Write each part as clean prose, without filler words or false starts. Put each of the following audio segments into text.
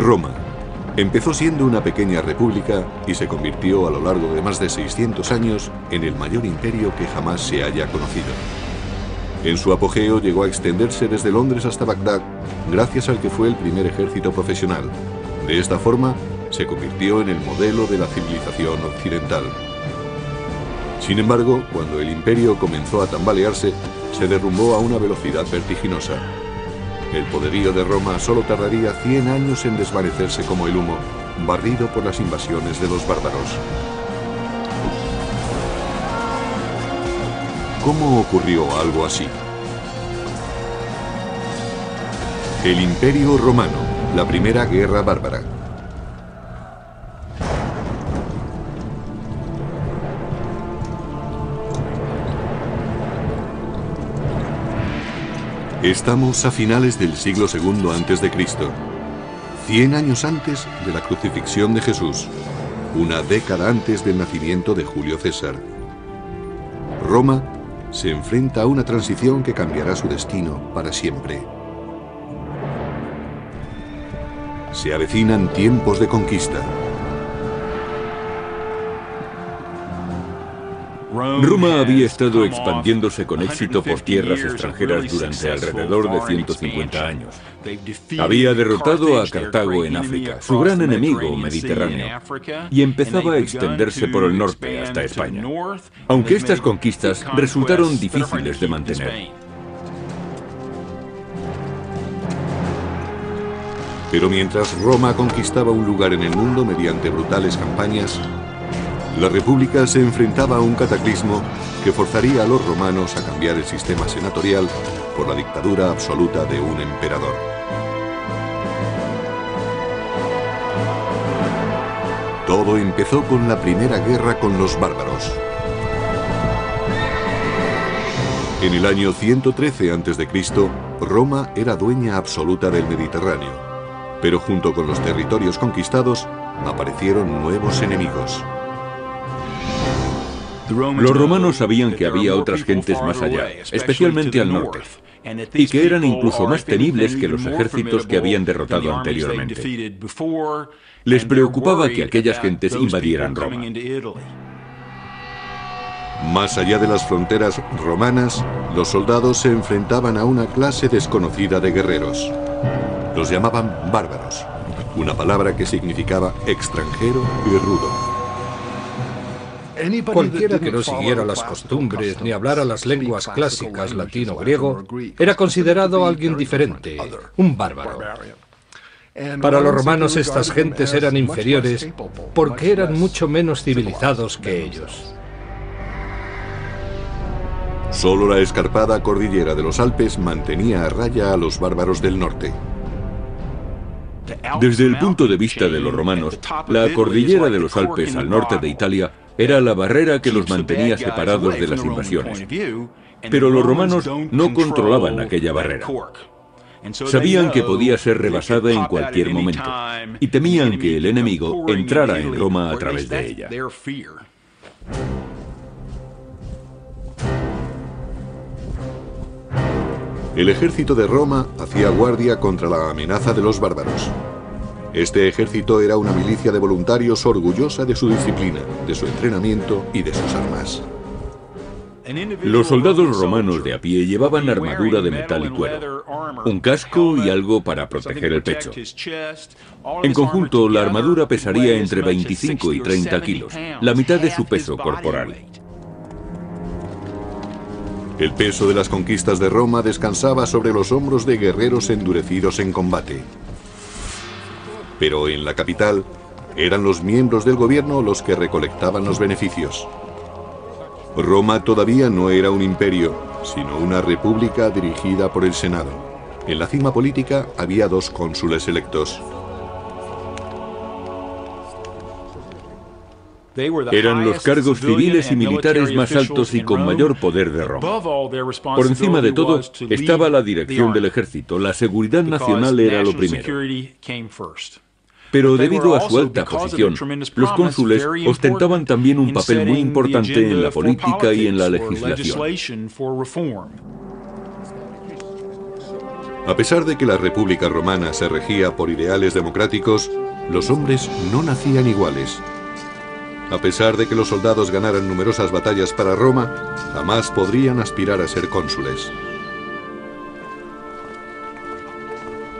Roma empezó siendo una pequeña república y se convirtió a lo largo de más de 600 años en el mayor imperio que jamás se haya conocido. En su apogeo llegó a extenderse desde Londres hasta Bagdad, gracias al que fue el primer ejército profesional. De esta forma, se convirtió en el modelo de la civilización occidental. Sin embargo, cuando el imperio comenzó a tambalearse, se derrumbó a una velocidad vertiginosa. El poderío de Roma solo tardaría 100 años en desvanecerse como el humo, barrido por las invasiones de los bárbaros. ¿Cómo ocurrió algo así? El Imperio Romano, la primera guerra bárbara. Estamos a finales del siglo II a.C., 100 años antes de la crucifixión de Jesús, una década antes del nacimiento de Julio César. Roma se enfrenta a una transición que cambiará su destino para siempre. Se avecinan tiempos de conquista. Roma había estado expandiéndose con éxito por tierras extranjeras durante alrededor de 150 años. Había derrotado a Cartago en África, su gran enemigo mediterráneo, y empezaba a extenderse por el norte hasta España, aunque estas conquistas resultaron difíciles de mantener. Pero mientras Roma conquistaba un lugar en el mundo mediante brutales campañas, la República se enfrentaba a un cataclismo que forzaría a los romanos a cambiar el sistema senatorial por la dictadura absoluta de un emperador. Todo empezó con la primera guerra con los bárbaros. En el año 113 a.C., Roma era dueña absoluta del Mediterráneo, pero junto con los territorios conquistados aparecieron nuevos enemigos. Los romanos sabían que había otras gentes más allá, especialmente al norte, y que eran incluso más temibles que los ejércitos que habían derrotado anteriormente. Les preocupaba que aquellas gentes invadieran Roma. Más allá de las fronteras romanas, los soldados se enfrentaban a una clase desconocida de guerreros. Los llamaban bárbaros, una palabra que significaba extranjero y rudo. Cualquiera que no siguiera las costumbres ni hablara las lenguas clásicas latín o griego era considerado alguien diferente, un bárbaro. Para los romanos estas gentes eran inferiores porque eran mucho menos civilizados que ellos. Solo la escarpada cordillera de los Alpes mantenía a raya a los bárbaros del norte. Desde el punto de vista de los romanos, la cordillera de los Alpes al norte de Italia era la barrera que los mantenía separados de las invasiones. Pero los romanos no controlaban aquella barrera. Sabían que podía ser rebasada en cualquier momento y temían que el enemigo entrara en Roma a través de ella. El ejército de Roma hacía guardia contra la amenaza de los bárbaros. Este ejército era una milicia de voluntarios orgullosa de su disciplina, de su entrenamiento y de sus armas. Los soldados romanos de a pie llevaban armadura de metal y cuero, un casco y algo para proteger el pecho. En conjunto, la armadura pesaría entre 25 y 30 kilos, la mitad de su peso corporal. El peso de las conquistas de Roma descansaba sobre los hombros de guerreros endurecidos en combate. Pero en la capital, eran los miembros del gobierno los que recolectaban los beneficios. Roma todavía no era un imperio, sino una república dirigida por el Senado. En la cima política había 2 cónsules electos. Eran los cargos civiles y militares más altos y con mayor poder de Roma. Por encima de todo estaba la dirección del ejército. La seguridad nacional era lo primero. Pero debido a su alta posición, los cónsules ostentaban también un papel muy importante en la política y en la legislación. A pesar de que la República Romana se regía por ideales democráticos, los hombres no nacían iguales. A pesar de que los soldados ganaran numerosas batallas para Roma, jamás podrían aspirar a ser cónsules.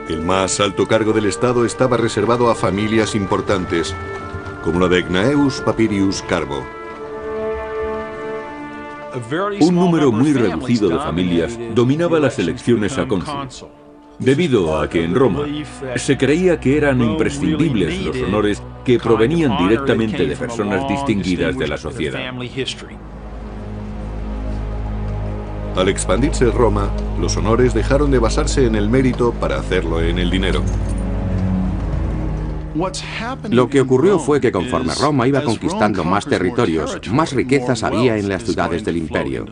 El más alto cargo del Estado estaba reservado a familias importantes, como la de Gnaeus Papirius Carbo. Un número muy reducido de familias dominaba las elecciones a cónsul, debido a que en Roma se creía que eran imprescindibles los honores que provenían directamente de personas distinguidas de la sociedad. Al expandirse Roma, los honores dejaron de basarse en el mérito para hacerlo en el dinero. Lo que ocurrió fue que conforme Roma iba conquistando más territorios, más riquezas había en las ciudades del imperio.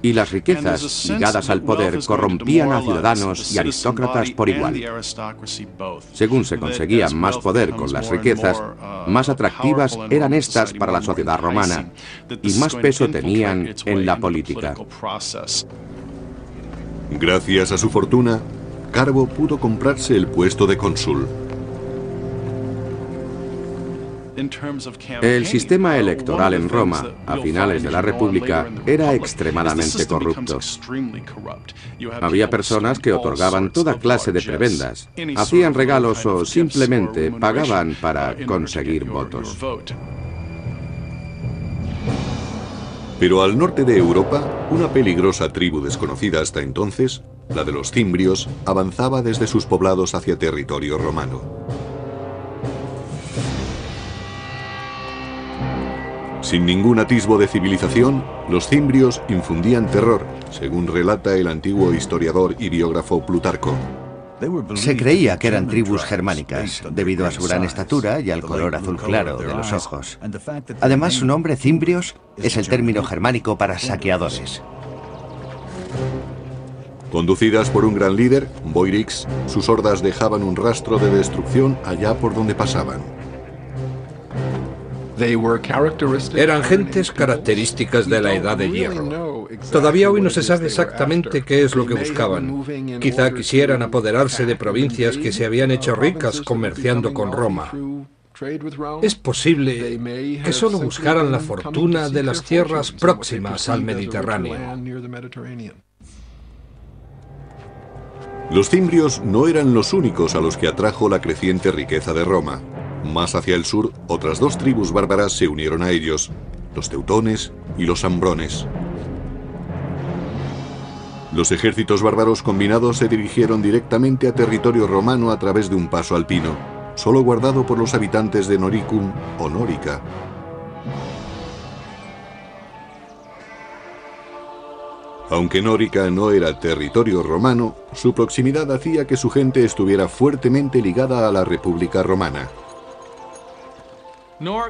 Y las riquezas ligadas al poder corrompían a ciudadanos y aristócratas por igual. Según se conseguía más poder con las riquezas, más atractivas eran estas para la sociedad romana y más peso tenían en la política. Gracias a su fortuna, Carbo pudo comprarse el puesto de cónsul. El sistema electoral en Roma, a finales de la República, era extremadamente corrupto. Había personas que otorgaban toda clase de prebendas, hacían regalos o simplemente pagaban para conseguir votos. Pero al norte de Europa, una peligrosa tribu desconocida hasta entonces, la de los cimbrios, avanzaba desde sus poblados hacia territorio romano. Sin ningún atisbo de civilización, los cimbrios infundían terror, según relata el antiguo historiador y biógrafo Plutarco. Se creía que eran tribus germánicas, debido a su gran estatura y al color azul claro de los ojos. Además, su nombre, cimbrios, es el término germánico para saqueadores. Conducidas por un gran líder, Boirix, sus hordas dejaban un rastro de destrucción allá por donde pasaban. Eran gentes características de la Edad de Hierro. Todavía hoy no se sabe exactamente qué es lo que buscaban. Quizá quisieran apoderarse de provincias que se habían hecho ricas comerciando con Roma. Es posible que solo buscaran la fortuna de las tierras próximas al Mediterráneo. Los cimbrios no eran los únicos a los que atrajo la creciente riqueza de Roma. Más hacia el sur, otras dos tribus bárbaras se unieron a ellos, los teutones y los ambrones. Los ejércitos bárbaros combinados se dirigieron directamente a territorio romano a través de un paso alpino, solo guardado por los habitantes de Noricum o Nórica. Aunque Nórica no era territorio romano, su proximidad hacía que su gente estuviera fuertemente ligada a la República Romana.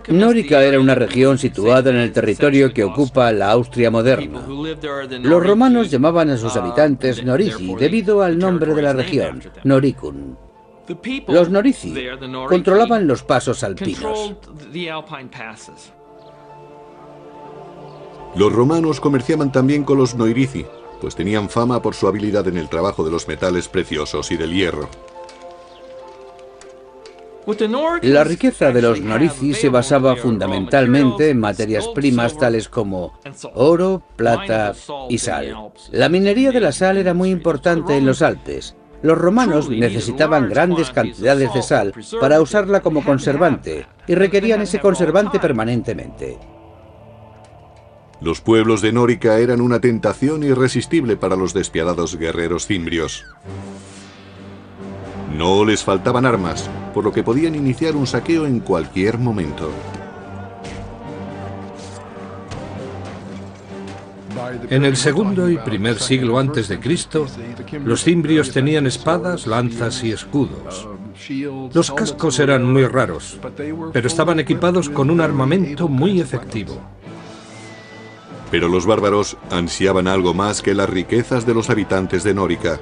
Nórica era una región situada en el territorio que ocupa la Austria moderna. Los romanos llamaban a sus habitantes Norici debido al nombre de la región, Noricum. Los Norici controlaban los pasos alpinos. Los romanos comerciaban también con los Noirici, pues tenían fama por su habilidad en el trabajo de los metales preciosos y del hierro. La riqueza de los Norici se basaba fundamentalmente en materias primas tales como oro, plata y sal. La minería de la sal era muy importante en los Alpes. Los romanos necesitaban grandes cantidades de sal para usarla como conservante y requerían ese conservante permanentemente. Los pueblos de Nórica eran una tentación irresistible para los despiadados guerreros cimbrios. No les faltaban armas, por lo que podían iniciar un saqueo en cualquier momento. En el segundo y primer siglo antes de Cristo, los cimbrios tenían espadas, lanzas y escudos. Los cascos eran muy raros, pero estaban equipados con un armamento muy efectivo. Pero los bárbaros ansiaban algo más que las riquezas de los habitantes de Nórica.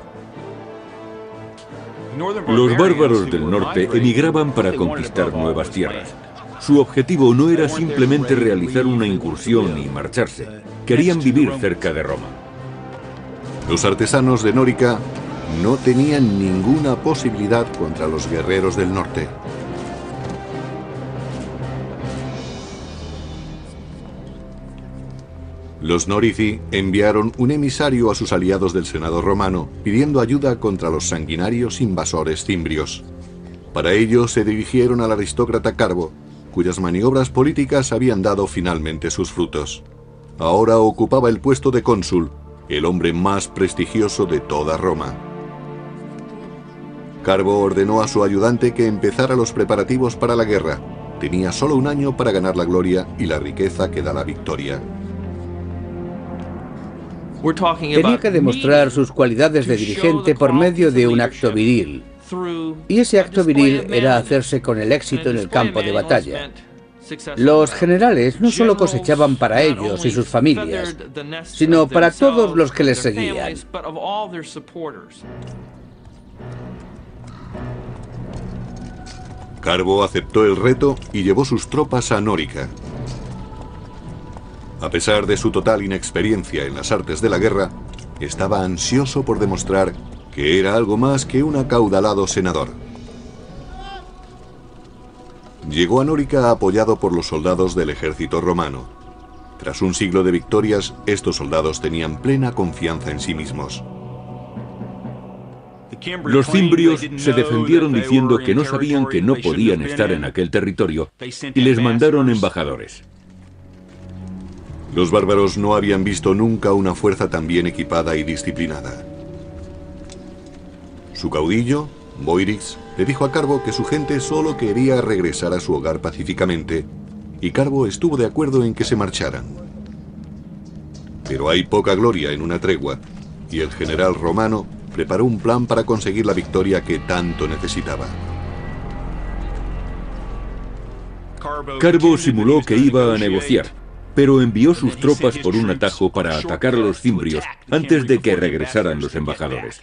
Los bárbaros del norte emigraban para conquistar nuevas tierras. Su objetivo no era simplemente realizar una incursión y marcharse. Querían vivir cerca de Roma. Los artesanos de Nórica no tenían ninguna posibilidad contra los guerreros del norte. Los Norici enviaron un emisario a sus aliados del Senado romano pidiendo ayuda contra los sanguinarios invasores cimbrios. Para ello se dirigieron al aristócrata Carbo, cuyas maniobras políticas habían dado finalmente sus frutos. Ahora ocupaba el puesto de cónsul, el hombre más prestigioso de toda Roma. Carbo ordenó a su ayudante que empezara los preparativos para la guerra. Tenía solo un año para ganar la gloria y la riqueza que da la victoria. Tenía que demostrar sus cualidades de dirigente por medio de un acto viril. Y ese acto viril era hacerse con el éxito en el campo de batalla. Los generales no solo cosechaban para ellos y sus familias, sino para todos los que les seguían. Carbo aceptó el reto y llevó sus tropas a Nórica. A pesar de su total inexperiencia en las artes de la guerra, estaba ansioso por demostrar que era algo más que un acaudalado senador. Llegó a Nórica apoyado por los soldados del ejército romano. Tras un siglo de victorias, estos soldados tenían plena confianza en sí mismos. Los cimbrios se defendieron diciendo que no sabían que no podían estar en aquel territorio y les mandaron embajadores. Los bárbaros no habían visto nunca una fuerza tan bien equipada y disciplinada. Su caudillo, Boirix, le dijo a Carbo que su gente solo quería regresar a su hogar pacíficamente, y Carbo estuvo de acuerdo en que se marcharan. Pero hay poca gloria en una tregua, y el general romano preparó un plan para conseguir la victoria que tanto necesitaba. Carbo simuló que iba a negociar, pero envió sus tropas por un atajo para atacar a los cimbrios antes de que regresaran los embajadores.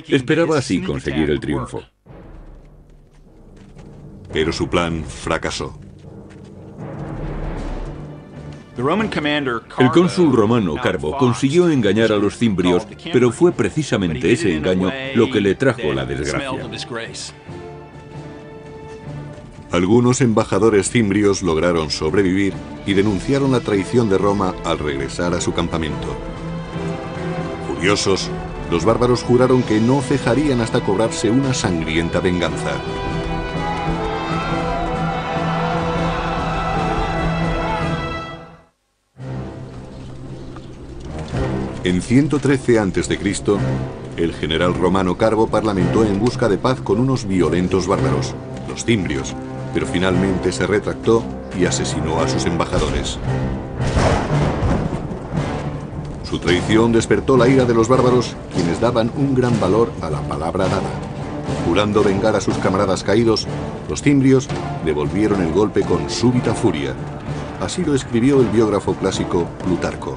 Esperaba así conseguir el triunfo. Pero su plan fracasó. El cónsul romano Carbo consiguió engañar a los cimbrios, pero fue precisamente ese engaño lo que le trajo la desgracia. Algunos embajadores cimbrios lograron sobrevivir y denunciaron la traición de Roma al regresar a su campamento. Furiosos, los bárbaros juraron que no cejarían hasta cobrarse una sangrienta venganza. En 113 a.C., el general romano Carbo parlamentó en busca de paz con unos violentos bárbaros, los cimbrios, pero finalmente se retractó y asesinó a sus embajadores. Su traición despertó la ira de los bárbaros, quienes daban un gran valor a la palabra dada. Jurando vengar a sus camaradas caídos, los cimbrios devolvieron el golpe con súbita furia. Así lo escribió el biógrafo clásico Plutarco.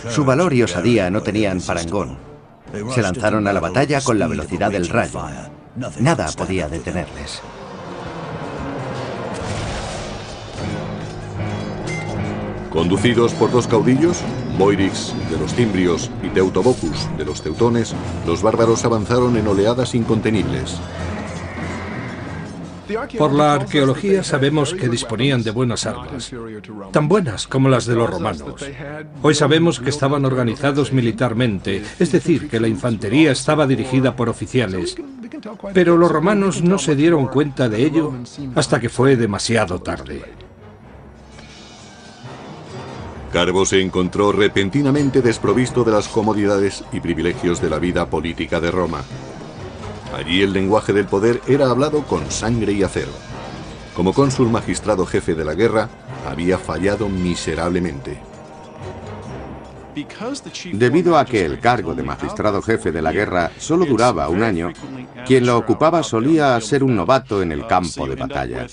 Su valor y osadía no tenían parangón. Se lanzaron a la batalla con la velocidad del rayo. Nada podía detenerles. Conducidos por dos caudillos, Boirix de los cimbrios y Teutobocus de los teutones, los bárbaros avanzaron en oleadas incontenibles. Por la arqueología sabemos que disponían de buenas armas, tan buenas como las de los romanos. Hoy sabemos que estaban organizados militarmente, es decir, que la infantería estaba dirigida por oficiales, pero los romanos no se dieron cuenta de ello hasta que fue demasiado tarde. Carbo se encontró repentinamente desprovisto de las comodidades y privilegios de la vida política de Roma. Allí el lenguaje del poder era hablado con sangre y acero. Como cónsul magistrado jefe de la guerra, había fallado miserablemente. Debido a que el cargo de magistrado jefe de la guerra solo duraba un año, quien lo ocupaba solía ser un novato en el campo de batalla.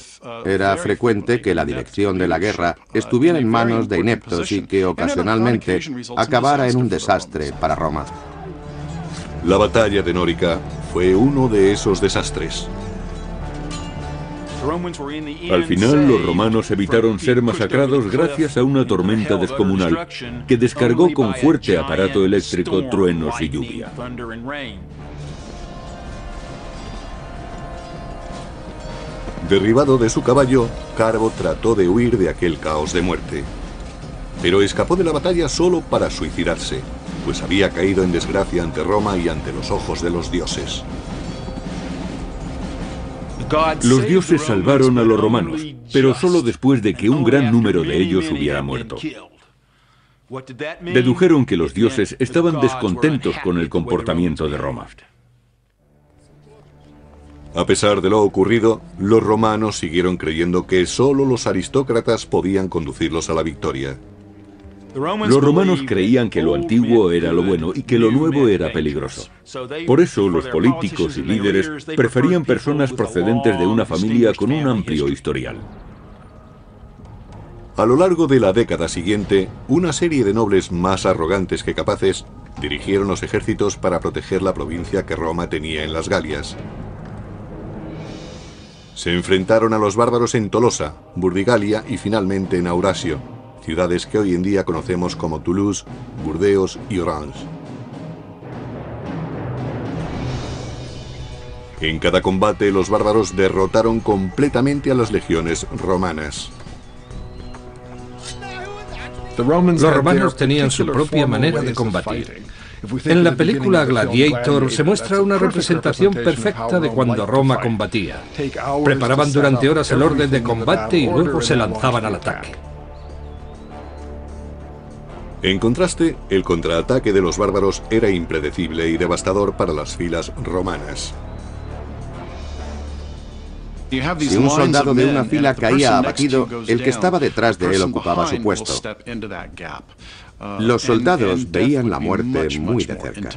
Era frecuente que la dirección de la guerra estuviera en manos de ineptos y que ocasionalmente acabara en un desastre para Roma. La batalla de Nórica fue uno de esos desastres. Al final, los romanos evitaron ser masacrados gracias a una tormenta descomunal que descargó con fuerte aparato eléctrico truenos y lluvia. Derribado de su caballo, Carbo trató de huir de aquel caos de muerte. Pero escapó de la batalla solo para suicidarse, pues había caído en desgracia ante Roma y ante los ojos de los dioses. Los dioses salvaron a los romanos, pero solo después de que un gran número de ellos hubiera muerto. Dedujeron que los dioses estaban descontentos con el comportamiento de Roma. A pesar de lo ocurrido, los romanos siguieron creyendo que solo los aristócratas podían conducirlos a la victoria. Los romanos creían que lo antiguo era lo bueno y que lo nuevo era peligroso. Por eso los políticos y líderes preferían personas procedentes de una familia con un amplio historial. A lo largo de la década siguiente, una serie de nobles más arrogantes que capaces dirigieron los ejércitos para proteger la provincia que Roma tenía en las Galias. Se enfrentaron a los bárbaros en Tolosa, Burdigalia y finalmente en Aurasio, ciudades que hoy en día conocemos como Toulouse, Burdeos y Orange. En cada combate los bárbaros derrotaron completamente a las legiones romanas. Los romanos tenían su propia manera de combatir. En la película Gladiator se muestra una representación perfecta de cuando Roma combatía. Preparaban durante horas el orden de combate y luego se lanzaban al ataque. En contraste, el contraataque de los bárbaros era impredecible y devastador para las filas romanas. Si un soldado de una fila caía abatido, el que estaba detrás de él ocupaba su puesto. Los soldados veían la muerte muy de cerca.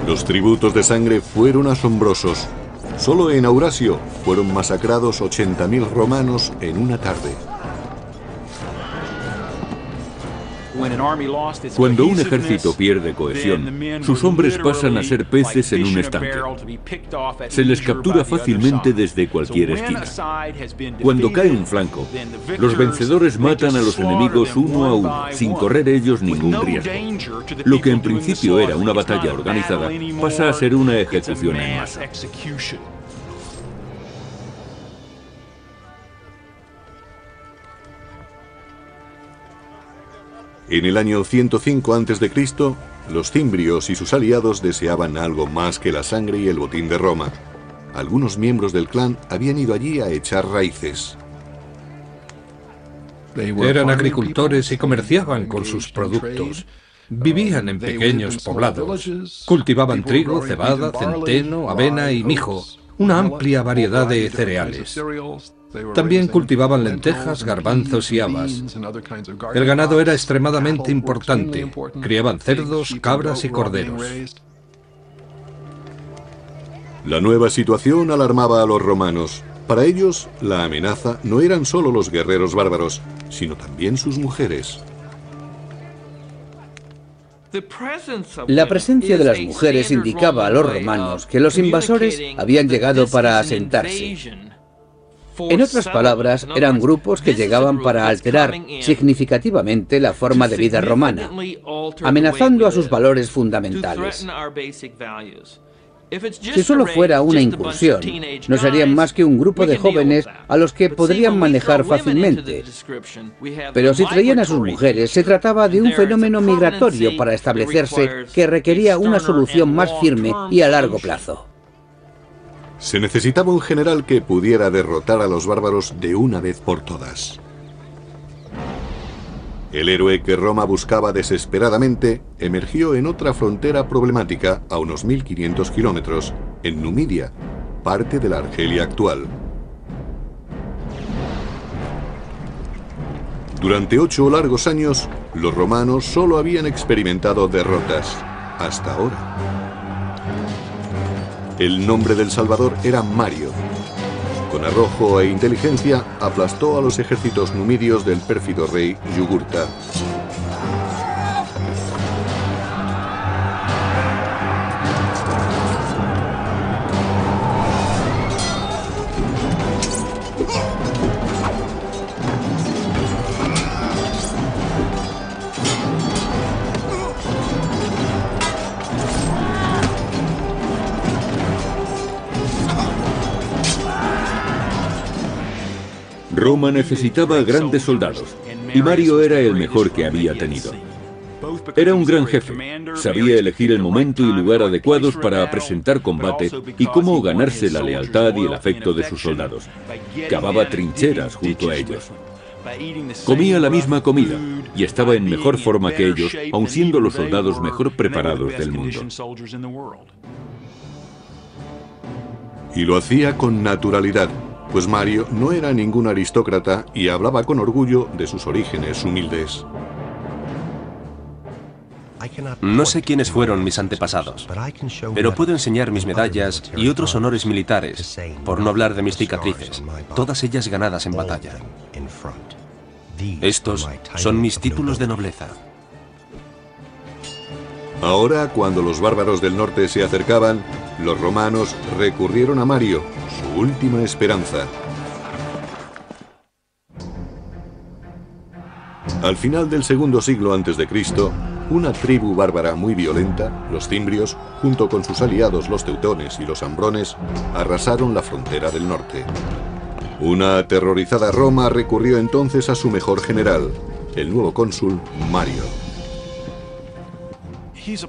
Los tributos de sangre fueron asombrosos. Solo en Aurasio fueron masacrados 80.000 romanos en una tarde. Cuando un ejército pierde cohesión, sus hombres pasan a ser peces en un estanque. Se les captura fácilmente desde cualquier esquina. Cuando cae un flanco, los vencedores matan a los enemigos uno a uno, sin correr ellos ningún riesgo. Lo que en principio era una batalla organizada, pasa a ser una ejecución en masa. En el año 105 a.C., los cimbrios y sus aliados deseaban algo más que la sangre y el botín de Roma. Algunos miembros del clan habían ido allí a echar raíces. Eran agricultores y comerciaban con sus productos. Vivían en pequeños poblados. Cultivaban trigo, cebada, centeno, avena y mijo, una amplia variedad de cereales. También cultivaban lentejas, garbanzos y habas. El ganado era extremadamente importante. Criaban cerdos, cabras y corderos. La nueva situación alarmaba a los romanos. Para ellos, la amenaza no eran solo los guerreros bárbaros, sino también sus mujeres. La presencia de las mujeres indicaba a los romanos que los invasores habían llegado para asentarse. En otras palabras, eran grupos que llegaban para alterar significativamente la forma de vida romana, amenazando a sus valores fundamentales. Si solo fuera una incursión, no serían más que un grupo de jóvenes a los que podrían manejar fácilmente. Pero si traían a sus mujeres, se trataba de un fenómeno migratorio para establecerse que requería una solución más firme y a largo plazo. Se necesitaba un general que pudiera derrotar a los bárbaros de una vez por todas. El héroe que Roma buscaba desesperadamente emergió en otra frontera problemática a unos 1500 kilómetros, en Numidia, parte de la Argelia actual. Durante 8 largos años, los romanos solo habían experimentado derrotas, hasta ahora. El nombre del Salvador era Mario. Con arrojo e inteligencia aplastó a los ejércitos numidios del pérfido rey Yugurta. Roma necesitaba grandes soldados, y Mario era el mejor que había tenido. Era un gran jefe, sabía elegir el momento y lugar adecuados para presentar combate y cómo ganarse la lealtad y el afecto de sus soldados. Cavaba trincheras junto a ellos. Comía la misma comida y estaba en mejor forma que ellos, aun siendo los soldados mejor preparados del mundo. Y lo hacía con naturalidad, pues Mario no era ningún aristócrata y hablaba con orgullo de sus orígenes humildes. No sé quiénes fueron mis antepasados, pero puedo enseñar mis medallas y otros honores militares, por no hablar de mis cicatrices, todas ellas ganadas en batalla. Estos son mis títulos de nobleza. Ahora, cuando los bárbaros del norte se acercaban, los romanos recurrieron a Mario, su última esperanza. Al final del segundo siglo a.C., una tribu bárbara muy violenta, los cimbrios, junto con sus aliados los teutones y los ambrones, arrasaron la frontera del norte. Una aterrorizada Roma recurrió entonces a su mejor general, el nuevo cónsul Mario.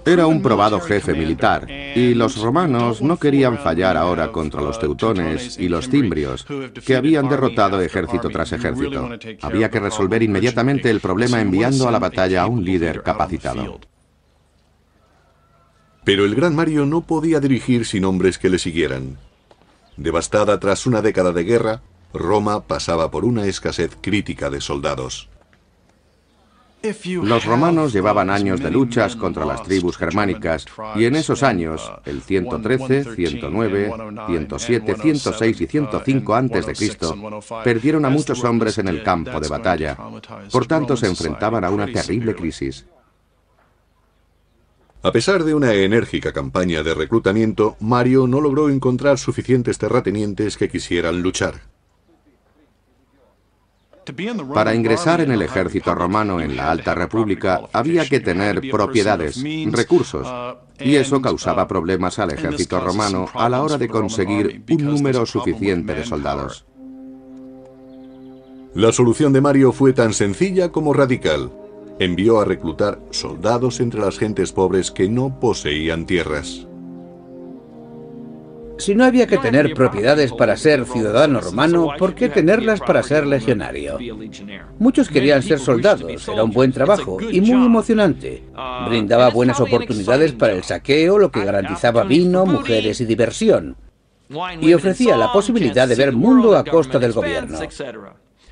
Era un probado jefe militar, y los romanos no querían fallar ahora contra los teutones y los cimbrios, que habían derrotado ejército tras ejército. Había que resolver inmediatamente el problema enviando a la batalla a un líder capacitado. Pero el gran Mario no podía dirigir sin hombres que le siguieran. Devastada tras una década de guerra, Roma pasaba por una escasez crítica de soldados. Los romanos llevaban años de luchas contra las tribus germánicas, y en esos años, el 113, 109, 107, 106 y 105 a.C., perdieron a muchos hombres en el campo de batalla. Por tanto, se enfrentaban a una terrible crisis. A pesar de una enérgica campaña de reclutamiento, Mario no logró encontrar suficientes terratenientes que quisieran luchar. Para ingresar en el ejército romano en la Alta República había que tener propiedades, recursos, y eso causaba problemas al ejército romano a la hora de conseguir un número suficiente de soldados. La solución de Mario fue tan sencilla como radical. Envió a reclutar soldados entre las gentes pobres que no poseían tierras. Si no había que tener propiedades para ser ciudadano romano, ¿por qué tenerlas para ser legionario? Muchos querían ser soldados, era un buen trabajo y muy emocionante. Brindaba buenas oportunidades para el saqueo, lo que garantizaba vino, mujeres y diversión. Y ofrecía la posibilidad de ver mundo a costa del gobierno.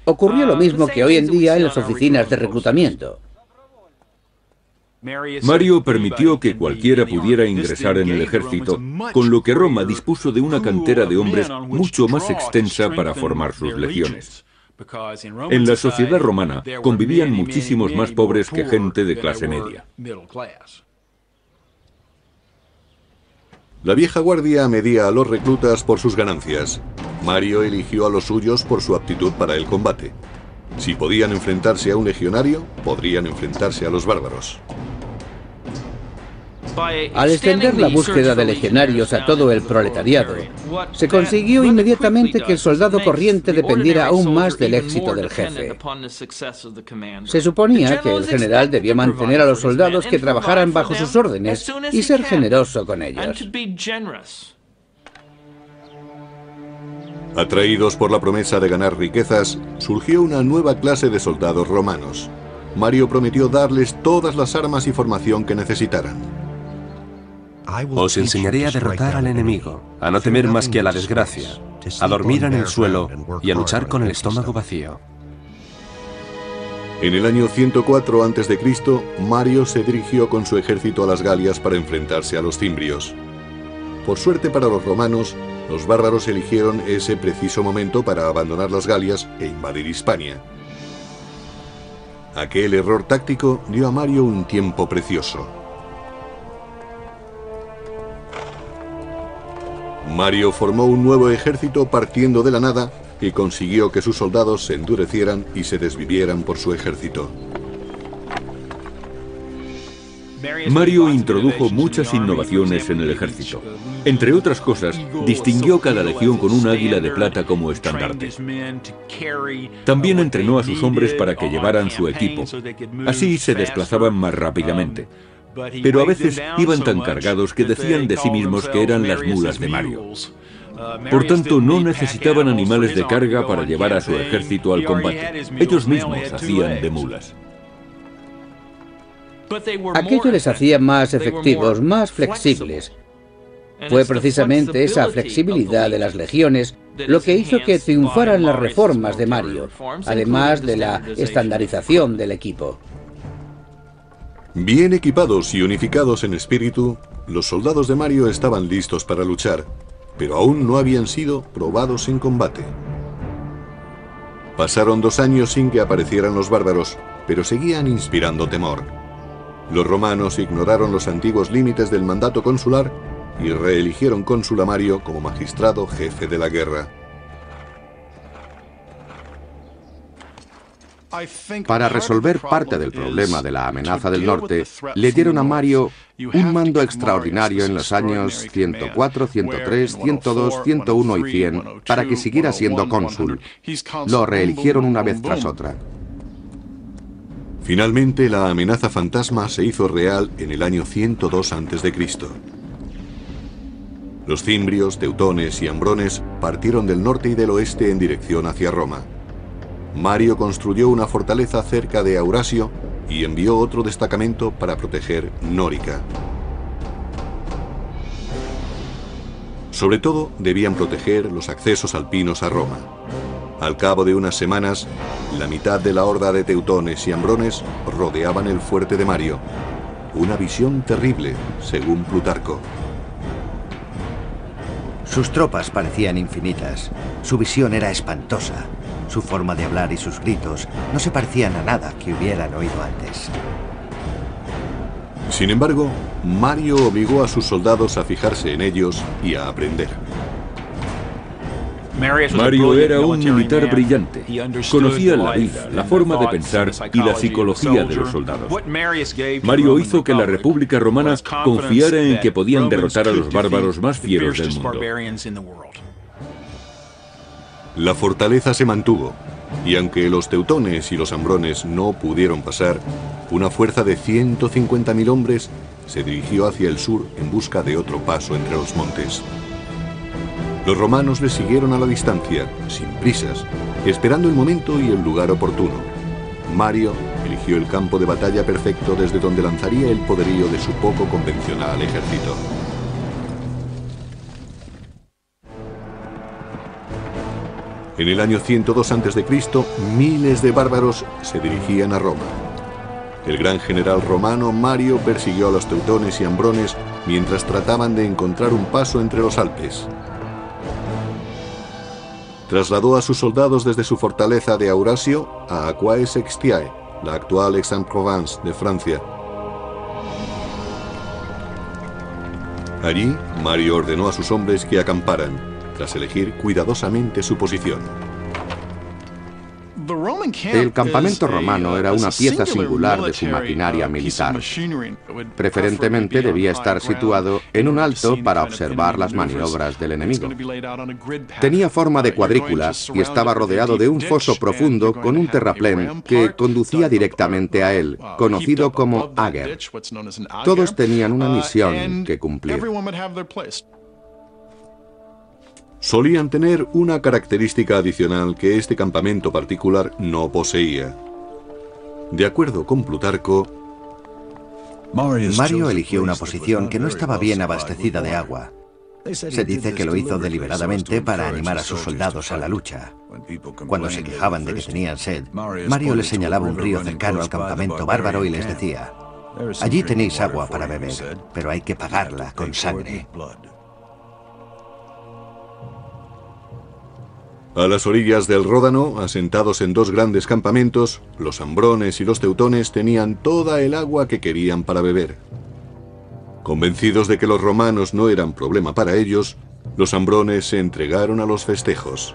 Ocurrió lo mismo que hoy en día en las oficinas de reclutamiento. Mario permitió que cualquiera pudiera ingresar en el ejército, con lo que Roma dispuso de una cantera de hombres mucho más extensa para formar sus legiones. En la sociedad romana convivían muchísimos más pobres que gente de clase media. La vieja guardia medía a los reclutas por sus ganancias. Mario eligió a los suyos por su aptitud para el combate. Si podían enfrentarse a un legionario, podrían enfrentarse a los bárbaros. Al extender la búsqueda de legionarios a todo el proletariado, se consiguió inmediatamente que el soldado corriente dependiera aún más del éxito del jefe. Se suponía que el general debía mantener a los soldados que trabajaran bajo sus órdenes y ser generoso con ellos. Atraídos por la promesa de ganar riquezas, surgió una nueva clase de soldados romanos. Mario prometió darles todas las armas y formación que necesitaran. Os enseñaré a derrotar al enemigo, a no temer más que a la desgracia, a dormir en el suelo y a luchar con el estómago vacío. En el año 104 a.C., Mario se dirigió con su ejército a las Galias para enfrentarse a los cimbrios. Por suerte para los romanos, los bárbaros eligieron ese preciso momento para abandonar las Galias e invadir Hispania. Aquel error táctico dio a Mario un tiempo precioso. Mario formó un nuevo ejército partiendo de la nada y consiguió que sus soldados se endurecieran y se desvivieran por su ejército. Mario introdujo muchas innovaciones en el ejército. Entre otras cosas, distinguió cada legión con un águila de plata como estandarte. También entrenó a sus hombres para que llevaran su equipo. Así se desplazaban más rápidamente. Pero a veces iban tan cargados que decían de sí mismos que eran las mulas de Mario. Por tanto, no necesitaban animales de carga para llevar a su ejército al combate. Ellos mismos hacían de mulas. Aquello les hacía más efectivos, más flexibles. Fue precisamente esa flexibilidad de las legiones lo que hizo que triunfaran las reformas de Mario, además de la estandarización del equipo. Bien equipados y unificados en espíritu, los soldados de Mario estaban listos para luchar, pero aún no habían sido probados en combate. Pasaron 2 años sin que aparecieran los bárbaros, pero seguían inspirando temor. Los romanos ignoraron los antiguos límites del mandato consular y reeligieron cónsul a Mario como magistrado jefe de la guerra. Para resolver parte del problema de la amenaza del norte, le dieron a Mario un mando extraordinario en los años 104, 103, 102, 101 y 100 para que siguiera siendo cónsul. Lo reeligieron una vez tras otra. Finalmente, la amenaza fantasma se hizo real en el año 102 a.C. Los cimbrios, teutones y ambrones partieron del norte y del oeste en dirección hacia Roma. Mario construyó una fortaleza cerca de Aurasio y envió otro destacamento para proteger Nórica. Sobre todo, debían proteger los accesos alpinos a Roma. Al cabo de unas semanas, la mitad de la horda de teutones y ambrones rodeaban el fuerte de Mario. Una visión terrible, según Plutarco. Sus tropas parecían infinitas. Su visión era espantosa. Su forma de hablar y sus gritos no se parecían a nada que hubieran oído antes. Sin embargo, Mario obligó a sus soldados a fijarse en ellos y a aprender. Mario era un militar brillante. Conocía la vida, la forma de pensar y la psicología de los soldados. Mario hizo que la República Romana confiara en que podían derrotar a los bárbaros más fieros del mundo. La fortaleza se mantuvo, y aunque los teutones y los ambrones no pudieron pasar, una fuerza de 150.000 hombres se dirigió hacia el sur en busca de otro paso entre los montes. Los romanos le siguieron a la distancia, sin prisas, esperando el momento y el lugar oportuno. Mario eligió el campo de batalla perfecto desde donde lanzaría el poderío de su poco convencional ejército. En el año 102 a.C., miles de bárbaros se dirigían a Roma. El gran general romano Mario persiguió a los teutones y ambrones mientras trataban de encontrar un paso entre los Alpes. Trasladó a sus soldados desde su fortaleza de Aurasio a Aquae-Sextiae, la actual Aix-en-Provence de Francia. Allí, Mario ordenó a sus hombres que acamparan, tras elegir cuidadosamente su posición. El campamento romano era una pieza singular de su maquinaria militar. Preferentemente debía estar situado en un alto para observar las maniobras del enemigo. Tenía forma de cuadrícula y estaba rodeado de un foso profundo con un terraplén que conducía directamente a él, conocido como Ager. Todos tenían una misión que cumplir. Solían tener una característica adicional que este campamento particular no poseía. De acuerdo con Plutarco, Mario eligió una posición que no estaba bien abastecida de agua. Se dice que lo hizo deliberadamente para animar a sus soldados a la lucha. Cuando se quejaban de que tenían sed, Mario les señalaba un río cercano al campamento bárbaro y les decía: allí tenéis agua para beber, pero hay que pagarla con sangre. A las orillas del Ródano, asentados en dos grandes campamentos, los ambrones y los teutones tenían toda el agua que querían para beber. Convencidos de que los romanos no eran problema para ellos, los ambrones se entregaron a los festejos.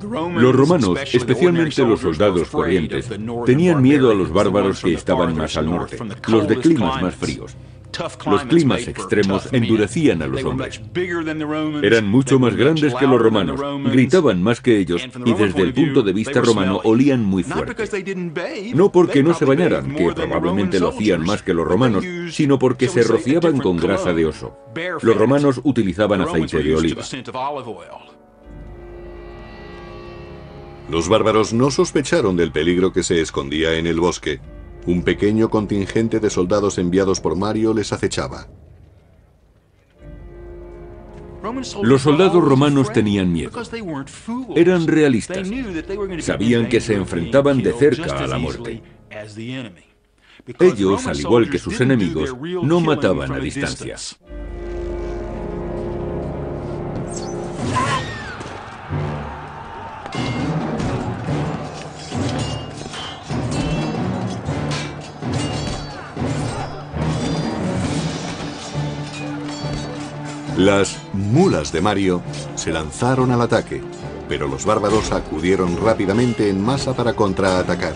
Los romanos, especialmente los soldados corrientes, tenían miedo a los bárbaros que estaban más al norte, los de climas más fríos. Los climas extremos endurecían a los hombres. Eran mucho más grandes que los romanos, gritaban más que ellos y desde el punto de vista romano olían muy fuerte. No porque no se bañaran, que probablemente lo hacían más que los romanos, sino porque se rociaban con grasa de oso. Los romanos utilizaban aceite de oliva. Los bárbaros no sospecharon del peligro que se escondía en el bosque. Un pequeño contingente de soldados enviados por Mario les acechaba. Los soldados romanos tenían miedo. Eran realistas. Sabían que se enfrentaban de cerca a la muerte. Ellos, al igual que sus enemigos, no mataban a distancia. Las mulas de Mario se lanzaron al ataque, pero los bárbaros acudieron rápidamente en masa para contraatacar.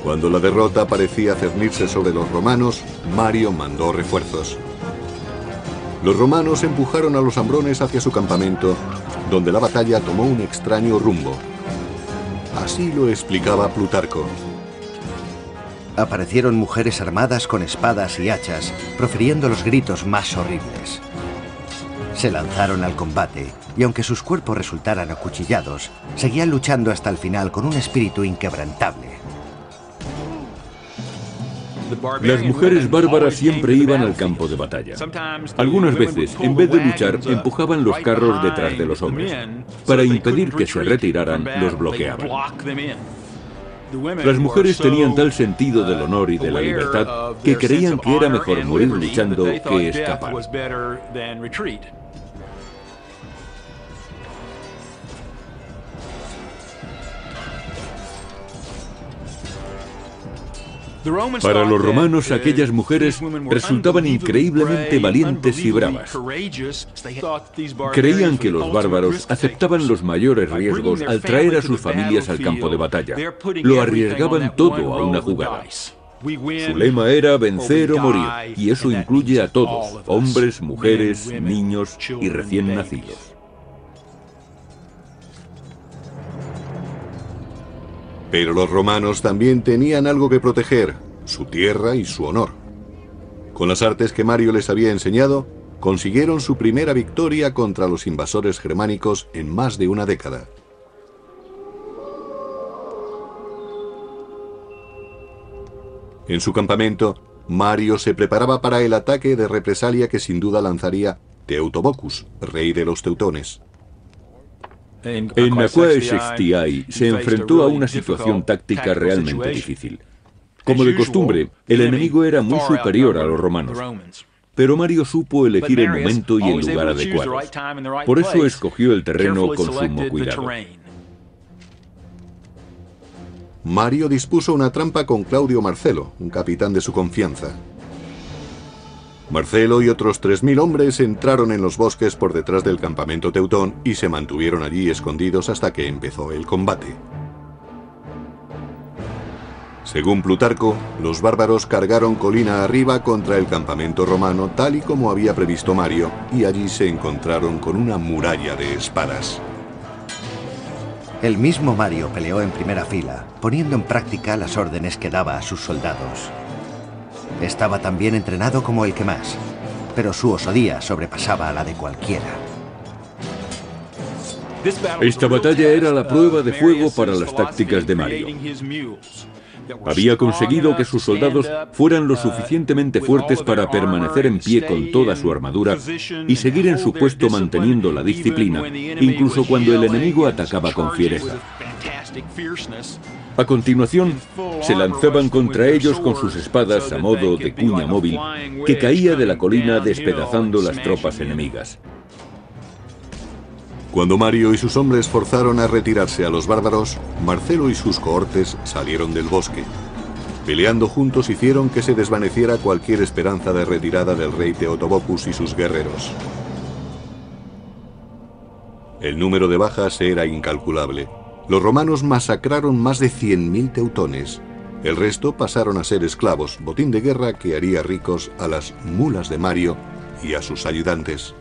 Cuando la derrota parecía cernirse sobre los romanos, Mario mandó refuerzos. Los romanos empujaron a los ambrones hacia su campamento, donde la batalla tomó un extraño rumbo. Así lo explicaba Plutarco. Aparecieron mujeres armadas con espadas y hachas, profiriendo los gritos más horribles. Se lanzaron al combate, y aunque sus cuerpos resultaran acuchillados, seguían luchando hasta el final con un espíritu inquebrantable. Las mujeres bárbaras siempre iban al campo de batalla. Algunas veces, en vez de luchar, empujaban los carros detrás de los hombres. Para impedir que se retiraran, los bloqueaban. Las mujeres tenían tal sentido del honor y de la libertad que creían que era mejor morir luchando que escapar. Para los romanos, aquellas mujeres resultaban increíblemente valientes y bravas. Creían que los bárbaros aceptaban los mayores riesgos al traer a sus familias al campo de batalla. Lo arriesgaban todo a una jugada. Su lema era vencer o morir, y eso incluye a todos, hombres, mujeres, niños y recién nacidos. Pero los romanos también tenían algo que proteger, su tierra y su honor. Con las artes que Mario les había enseñado, consiguieron su primera victoria contra los invasores germánicos en más de una década. En su campamento, Mario se preparaba para el ataque de represalia que sin duda lanzaría Teutobochus, rey de los teutones. En Aquae Sextiae se enfrentó a una situación táctica realmente difícil. Como de costumbre, el enemigo era muy superior a los romanos, pero Mario supo elegir el momento y el lugar adecuados. Por eso escogió el terreno con sumo cuidado. Mario dispuso una trampa con Claudio Marcelo, un capitán de su confianza. Marcelo y otros 3000 hombres entraron en los bosques por detrás del campamento teutón y se mantuvieron allí escondidos hasta que empezó el combate. Según Plutarco, los bárbaros cargaron colina arriba contra el campamento romano tal y como había previsto Mario, y allí se encontraron con una muralla de espadas. El mismo Mario peleó en primera fila, poniendo en práctica las órdenes que daba a sus soldados. Estaba tan bien entrenado como el que más, pero su osadía sobrepasaba a la de cualquiera. Esta batalla era la prueba de fuego para las tácticas de Mario. Había conseguido que sus soldados fueran lo suficientemente fuertes para permanecer en pie con toda su armadura y seguir en su puesto manteniendo la disciplina, incluso cuando el enemigo atacaba con fiereza. A continuación, se lanzaban contra ellos con sus espadas a modo de cuña móvil que caía de la colina despedazando las tropas enemigas. Cuando Mario y sus hombres forzaron a retirarse a los bárbaros, Marcelo y sus cohortes salieron del bosque. Peleando juntos hicieron que se desvaneciera cualquier esperanza de retirada del rey Teotobocus y sus guerreros. El número de bajas era incalculable. Los romanos masacraron más de 100.000 teutones. El resto pasaron a ser esclavos, botín de guerra que haría ricos a las mulas de Mario y a sus ayudantes.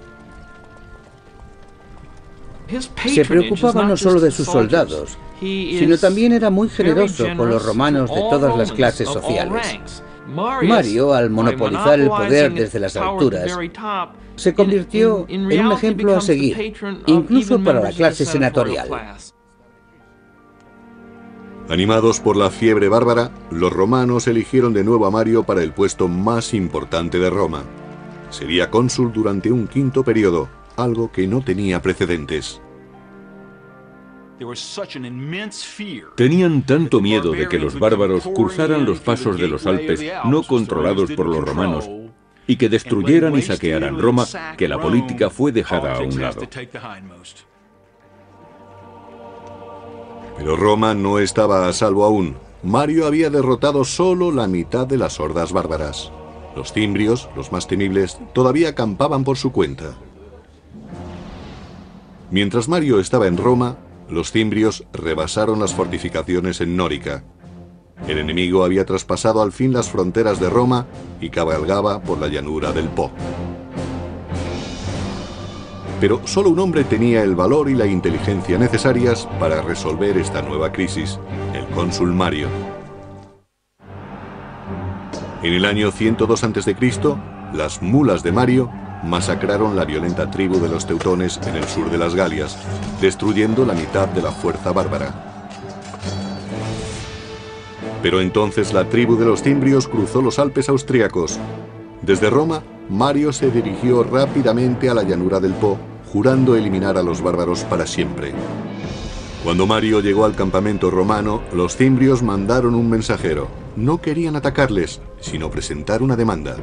Se preocupaba no solo de sus soldados, sino también era muy generoso con los romanos de todas las clases sociales. Mario, al monopolizar el poder desde las alturas, se convirtió en un ejemplo a seguir, incluso para la clase senatorial. Animados por la fiebre bárbara, los romanos eligieron de nuevo a Mario para el puesto más importante de Roma. Sería cónsul durante un quinto periodo, algo que no tenía precedentes. Tenían tanto miedo de que los bárbaros cruzaran los pasos de los Alpes no controlados por los romanos y que destruyeran y saquearan Roma, que la política fue dejada a un lado. Pero Roma no estaba a salvo aún. Mario había derrotado solo la mitad de las hordas bárbaras. Los cimbrios, los más temibles, todavía acampaban por su cuenta. Mientras Mario estaba en Roma, los cimbrios rebasaron las fortificaciones en Nórica. El enemigo había traspasado al fin las fronteras de Roma y cabalgaba por la llanura del Po. Pero solo un hombre tenía el valor y la inteligencia necesarias para resolver esta nueva crisis, el cónsul Mario. En el año 102 a.C., las mulas de Mario masacraron la violenta tribu de los teutones en el sur de las Galias, destruyendo la mitad de la fuerza bárbara. Pero entonces la tribu de los cimbrios cruzó los Alpes austríacos. Desde Roma, Mario se dirigió rápidamente a la llanura del Po, jurando eliminar a los bárbaros para siempre. Cuando Mario llegó al campamento romano, los cimbrios mandaron un mensajero. No querían atacarles, sino presentar una demanda.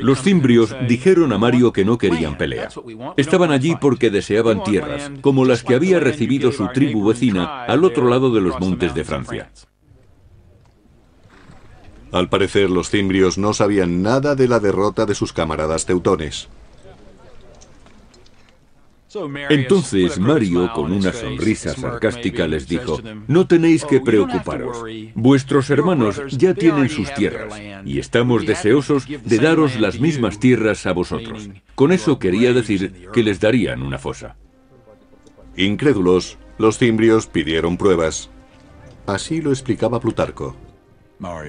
Los cimbrios dijeron a Mario que no querían pelea. Estaban allí porque deseaban tierras, como las que había recibido su tribu vecina al otro lado de los montes de Francia. Al parecer, los cimbrios no sabían nada de la derrota de sus camaradas teutones. Entonces Mario, con una sonrisa sarcástica, les dijo: no tenéis que preocuparos. Vuestros hermanos ya tienen sus tierras, y estamos deseosos de daros las mismas tierras a vosotros. Con eso quería decir que les darían una fosa. Incrédulos, los cimbrios pidieron pruebas. Así lo explicaba Plutarco.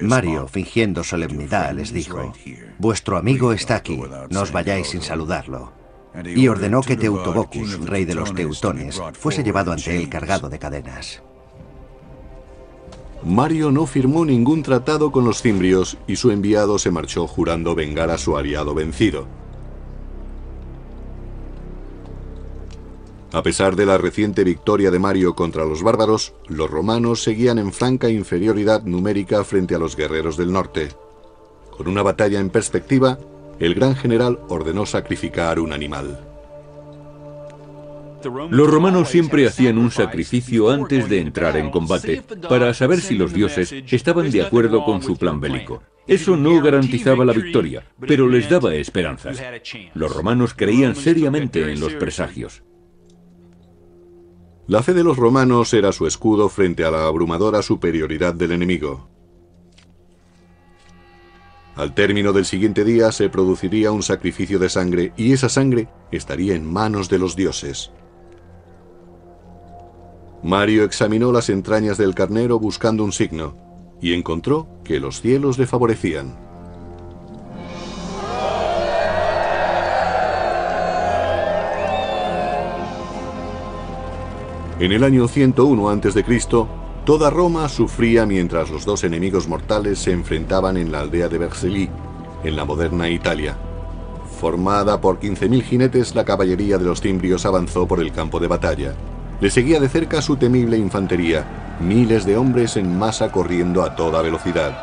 Mario, fingiendo solemnidad, les dijo: vuestro amigo está aquí, no os vayáis sin saludarlo. Y ordenó que Teutobocus, rey de los teutones, fuese llevado ante él cargado de cadenas. Mario no firmó ningún tratado con los cimbrios y su enviado se marchó jurando vengar a su aliado vencido. A pesar de la reciente victoria de Mario contra los bárbaros, los romanos seguían en franca inferioridad numérica frente a los guerreros del norte. Con una batalla en perspectiva, el gran general ordenó sacrificar un animal. Los romanos siempre hacían un sacrificio antes de entrar en combate, para saber si los dioses estaban de acuerdo con su plan bélico. Eso no garantizaba la victoria, pero les daba esperanzas. Los romanos creían seriamente en los presagios. La fe de los romanos era su escudo frente a la abrumadora superioridad del enemigo. Al término del siguiente día se produciría un sacrificio de sangre y esa sangre estaría en manos de los dioses. Mario examinó las entrañas del carnero buscando un signo y encontró que los cielos le favorecían. En el año 101 a.C., toda Roma sufría mientras los dos enemigos mortales se enfrentaban en la aldea de Vercelli, en la moderna Italia. Formada por 15.000 jinetes, la caballería de los cimbrios avanzó por el campo de batalla. Le seguía de cerca su temible infantería, miles de hombres en masa corriendo a toda velocidad.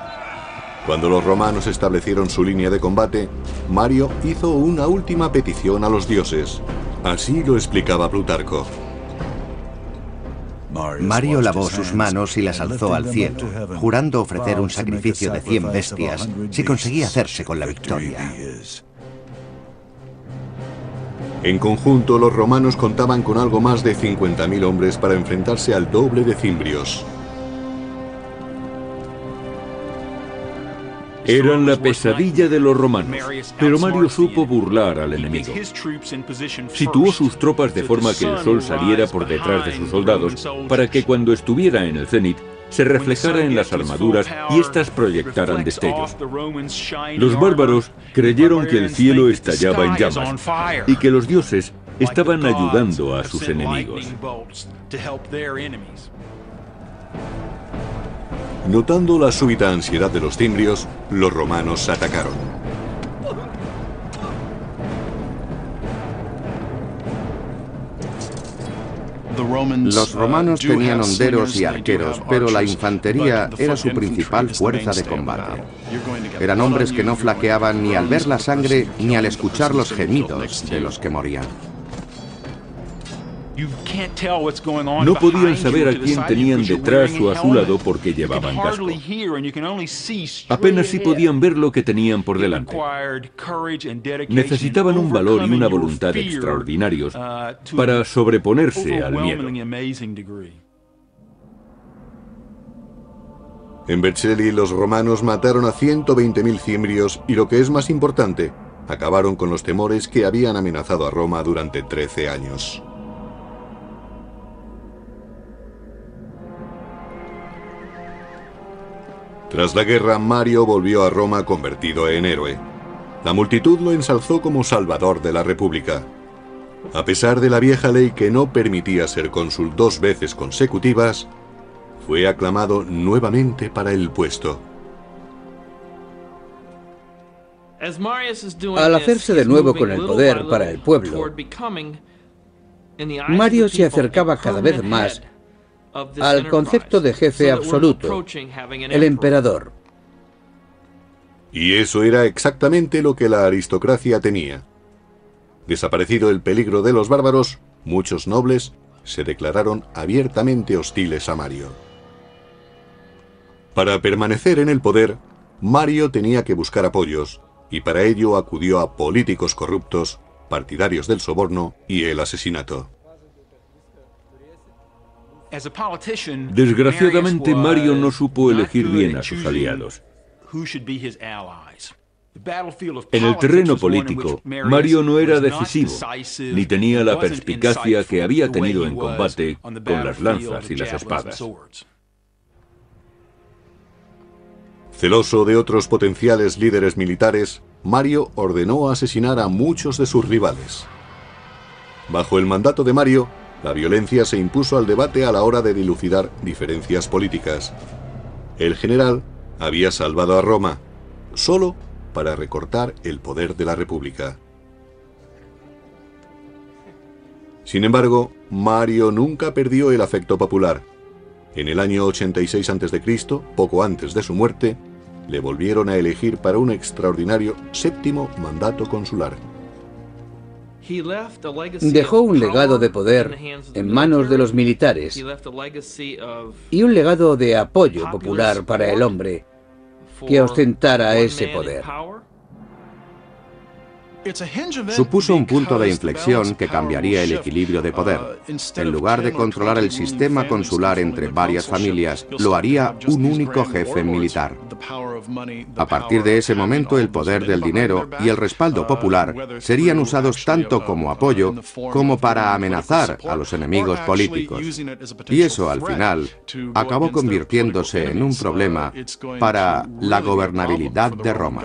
Cuando los romanos establecieron su línea de combate, Mario hizo una última petición a los dioses. Así lo explicaba Plutarco. Mario lavó sus manos y las alzó al cielo, jurando ofrecer un sacrificio de 100 bestias si conseguía hacerse con la victoria. En conjunto, los romanos contaban con algo más de 50.000 hombres para enfrentarse al doble de cimbrios. Eran la pesadilla de los romanos, pero Mario supo burlar al enemigo. Situó sus tropas de forma que el sol saliera por detrás de sus soldados, para que cuando estuviera en el cenit, se reflejara en las armaduras y éstas proyectaran destellos. Los bárbaros creyeron que el cielo estallaba en llamas y que los dioses estaban ayudando a sus enemigos. Notando la súbita ansiedad de los cimbrios, los romanos atacaron. Los romanos tenían honderos y arqueros, pero la infantería era su principal fuerza de combate. Eran hombres que no flaqueaban ni al ver la sangre ni al escuchar los gemidos de los que morían. No podían saber a quién tenían detrás o a su lado porque llevaban casco. Apenas sí podían ver lo que tenían por delante. Necesitaban un valor y una voluntad extraordinarios para sobreponerse al miedo. En Vercelli, los romanos mataron a 120.000 cimbrios y, lo que es más importante, acabaron con los temores que habían amenazado a Roma durante 13 años. Tras la guerra, Mario volvió a Roma convertido en héroe. La multitud lo ensalzó como salvador de la República. A pesar de la vieja ley que no permitía ser cónsul 2 veces consecutivas, fue aclamado nuevamente para el puesto. Al hacerse de nuevo con el poder para el pueblo, Mario se acercaba cada vez más al concepto de jefe absoluto, el emperador. Y eso era exactamente lo que la aristocracia tenía. Desaparecido el peligro de los bárbaros, muchos nobles se declararon abiertamente hostiles a Mario. Para permanecer en el poder, Mario tenía que buscar apoyos, y para ello acudió a políticos corruptos, partidarios del soborno y el asesinato. Desgraciadamente, Mario no supo elegir bien a sus aliados. En el terreno político, Mario no era decisivo, ni tenía la perspicacia que había tenido en combate con las lanzas y las espadas. Celoso de otros potenciales líderes militares, Mario ordenó asesinar a muchos de sus rivales. Bajo el mandato de Mario, la violencia se impuso al debate a la hora de dilucidar diferencias políticas. El general había salvado a Roma, solo para recortar el poder de la República. Sin embargo, Mario nunca perdió el afecto popular. En el año 86 a.C., poco antes de su muerte, le volvieron a elegir para un extraordinario 7º mandato consular. Dejó un legado de poder en manos de los militares y un legado de apoyo popular para el hombre que ostentara ese poder. Supuso un punto de inflexión que cambiaría el equilibrio de poder. En lugar de controlar el sistema consular entre varias familias, lo haría un único jefe militar. A partir de ese momento, el poder del dinero y el respaldo popular serían usados tanto como apoyo como para amenazar a los enemigos políticos. Y eso, al final, acabó convirtiéndose en un problema para la gobernabilidad de Roma.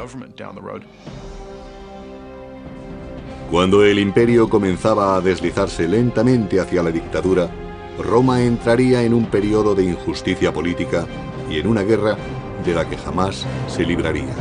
Cuando el imperio comenzaba a deslizarse lentamente hacia la dictadura, Roma entraría en un periodo de injusticia política y en una guerra de la que jamás se libraría.